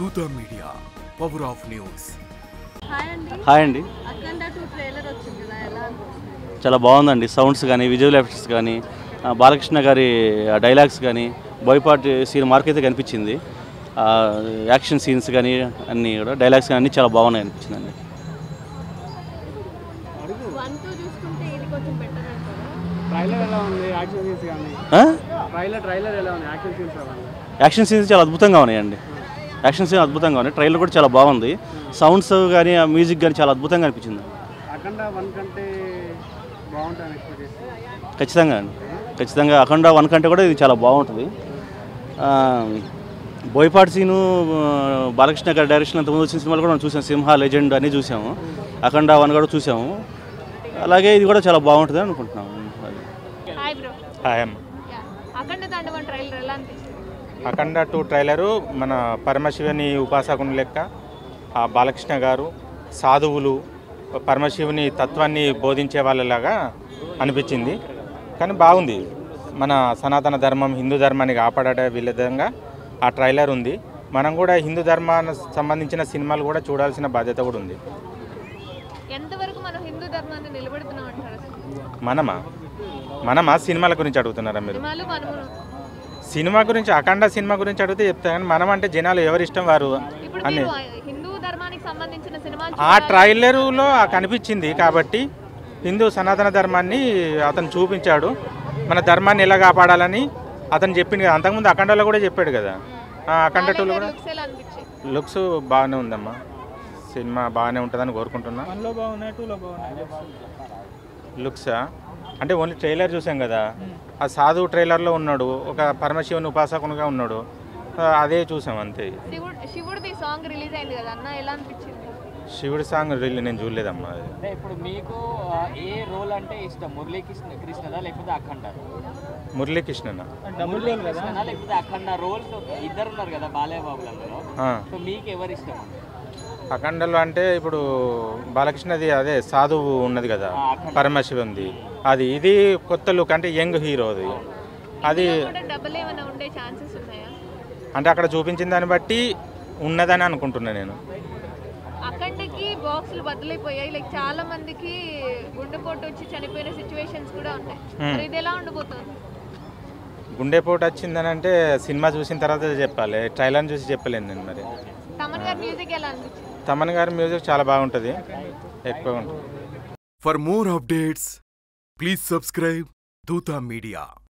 Dootha media power of news. Hi అండి. చాలా బాగుందండి. సౌండ్స్ కానీ విజువల్ ఎఫెక్ట్స్ కానీ బాలకృష్ణ గారి డైలాగ్స్ కానీ బోయపాటి సీన్ మార్క్ అయితే కనిపించింది. యాక్షన్ సీన్స్ కానీ అన్నీ కూడా డైలాగ్స్ కానీ అన్నీ చాలా బాగున్నాయి అనిపించిందండి. యాక్షన్ సీన్స్ చాలా అద్భుతంగా ఉన్నాయండి. యాక్షన్ సీన్ అద్భుతంగా ఉన్నాయి. ట్రైలర్ కూడా చాలా బాగుంది. సౌండ్స్ కానీ ఆ మ్యూజిక్ కానీ చాలా అద్భుతంగా అనిపించింది. ఖచ్చితంగా అండి, ఖచ్చితంగా అఖండ 1 కంటే కూడా ఇది చాలా బాగుంటుంది. బోయపాటి సీను బాలకృష్ణ గారి డైరెక్షన్ అంతకుముందు వచ్చిన సినిమాలు కూడా మనం చూసాం. సింహ, లెజెండ్ అన్నీ చూసాము. అఖండ 1 కూడా చూసాము. అలాగే ఇది కూడా చాలా బాగుంటుంది అనుకుంటున్నాము. అఖండ 2 ట్రైలరు మన పరమశివుని ఉపాసకుని లెక్క బాలకృష్ణ గారు సాధువులు పరమశివుని తత్వాన్ని బోధించే వాళ్ళలాగా అనిపించింది. కానీ బాగుంది. మన సనాతన ధర్మం హిందూ ధర్మాన్ని కాపాడే విధంగా ఆ ట్రైలర్ ఉంది. మనం కూడా హిందూ ధర్మానికి సంబంధించిన సినిమాలు కూడా చూడాల్సిన బాధ్యత కూడా ఉంది. మనమా సినిమాల గురించి అడుగుతున్నారా మీరు? సినిమా గురించి అఖండ సినిమా గురించి అడిగితే చెప్తా. కానీ మనం అంటే జనాలు ఎవరి ఇష్టం వారు అని ఆ ట్రైలరులో కనిపించింది. కాబట్టి హిందూ సనాతన ధర్మాన్ని అతను చూపించాడు. మన ధర్మాన్ని ఎలా కాపాడాలని అతను చెప్పింది కదా. అంతకుముందు అఖండలో కూడా చెప్పాడు కదా. అఖండ 2లో కూడా లుక్స్ బాగానే ఉందమ్మా. సినిమా బాగానే ఉంటుందని కోరుకుంటున్నా. లుక్సా అంటే ఓన్లీ ట్రైలర్ చూసాం కదా. ఆ సాధువు ట్రైలర్లో ఉన్నాడు, ఒక పరమశివుని ఉపాసకునిగా ఉన్నాడు. అదే చూసాం అంతే. శివుడి సాంగ్ నేను చూడలేదమ్మా. ఇప్పుడు మీకు ఏ రోల్ అంటే ఇష్టం? మురళీకృష్ణదా లేకపోతే అఖండ? మురళీకృష్ణనా లేకపోతే అఖండ? రోల్స్ ఇద్దరు ఉన్నారు కదా బాలయ్య బాబులలో. సో మీకు ఎవరు ఇష్టం? అఖండలో అంటే ఇప్పుడు బాలకృష్ణది అదే సాధువు ఉన్నది కదా పరమశివుంది. అది ఇది కొత్త లుక్ అంటే యంగ్ హీరోది. అది అంటే అక్కడ చూపించిన దాన్ని బట్టి ఉన్నదని అనుకుంటున్నా నేను. అఖండకి బాక్సులు బదులైపోయాయి. లైక్ చాలా మందికి గుండెపోటు వచ్చి చనిపోయిన సిచ్యువేషన్స్ కూడా ఉన్నాయి. మరి ఇది ఎలా ఉండబోతుంది? గుండెపోటు వచ్చిందని అంటే సినిమా చూసిన తర్వాత చెప్పాలి. ట్రైలర్ చూసి చెప్పలేను నేను. మరి తమన్ గారి మ్యూజిక్ ఎలా అనిపించింది? తమన్ గారి మ్యూజిక్ చాలా బాగుంటుంది, ఎక్కువ ఉంటుంది. For more updates please subscribe Dootha media.